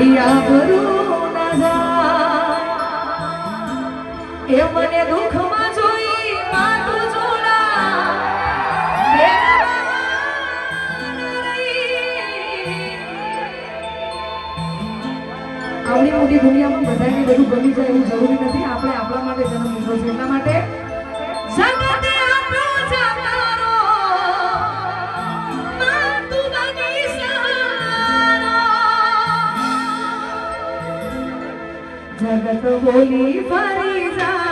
મારી આબરૂ ના જાય એ મને દુઃખમાં જોઈ માથું જોડા આવડી મોટી દુનિયામાં બધાને બધું ગમી જાય એવું જરૂરી નથી. આપણે આપણા માટે જન્મ લીધો છે એટલા માટે જગતે આપણો જાકારો તું બની સારો જગત બોલી ફરી જા